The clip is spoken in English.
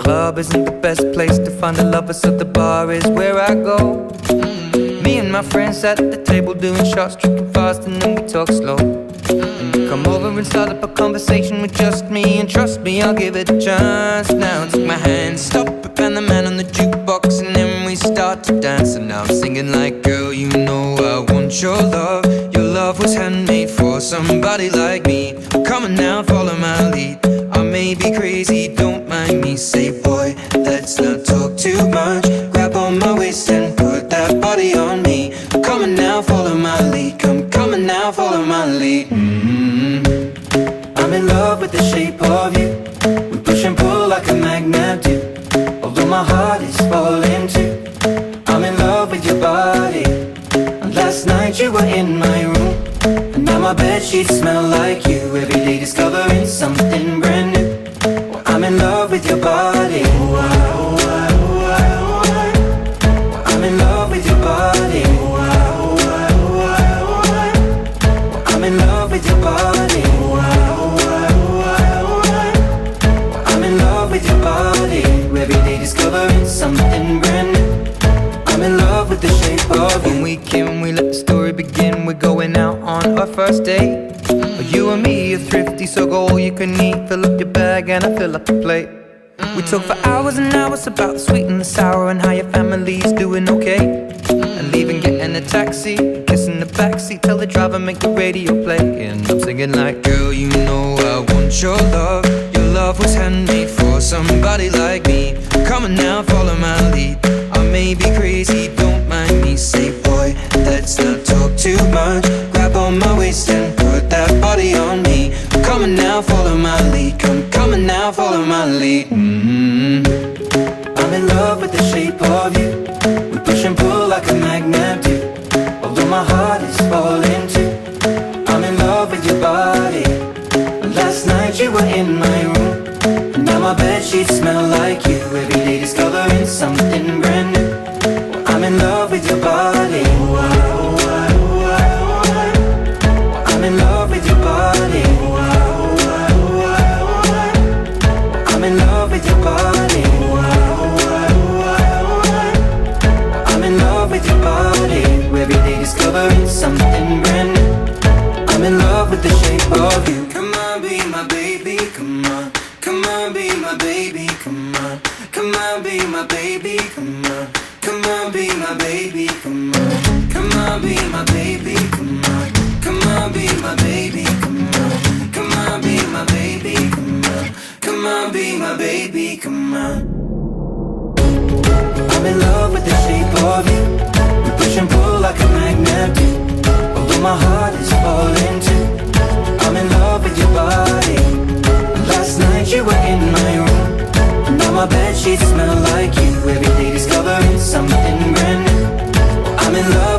club isn't the best place to find a lover, so the bar is where I go. Me and my friends at the table doing shots, tripping fast, and then we talk slow. And you come over and start up a conversation with just me, and trust me, I'll give it a chance. Now take my hand, stop it, and the man on the jukebox, and then we start to dance. And now I'm singing like, girl, you know I want your love. Your love was handmade for somebody like me. Come on now, follow my lead. I may be crazy, don't mind me. Say, boy, let's not talk too much. Grab on my waist and put that body on me. Come on now, follow my lead. Come on now, follow my lead. I'm in love with the shape of you. We push and pull like a magnet do. Although my heart is falling too. I'm in love with your body. And last night you were in my room, and now my bedsheets smell like you. Every day discovering something brand new. Well, I'm in love with your body. I'm in love with your body. I'm in love with your body. I'm in love with your body. Every day discovering something brand new. I'm in love with the shape of you. When we came, we let the story begin. We're going out on our first date. You and me are thrifty, so go all you can eat. Fill up your bag and I fill up the plate. We talk for hours and hours about the sweet and the sour, and how your family's doing okay. And leaving, getting a taxi, kissing the backseat, tell the driver make the radio play. And I'm singing like, girl, you know I want your love. Your love was handmade for somebody like me. Come on now, follow my lead. I may be crazy, don't mind me. Say, boy, let's not talk too much. Grab on my waist and put that body on me. Come on now, follow my lead. Come on now, follow my lead. I'm in love with the shape of you. We push and pull like a magnet do. Although my heart is falling too. I'm in love with your body. Last night you were in my room, and now my bedsheets smell like you. Every day discovering something brand new. Well, I'm in love with your body. I'm in love with your body. I'm in love with your body. I'm in love with your body. Every day discovering something brand new. I'm in love with the shape of you. Come on, be my baby, come on. Come on, be my baby, come on. Come on, be my baby, come on. Come on, be my baby, come on. Come on, be my baby, come on. Come on, be my baby, come on. Come on, be my baby, come on. Come on, be my baby, come on. I'm in love with the shape of you. We push and pull like a magnet do. Although my heart is falling too. I'm in love with your body. Last night you were in my room, and now my bedsheets smell like you. Every day discovering something brand new. I'm in love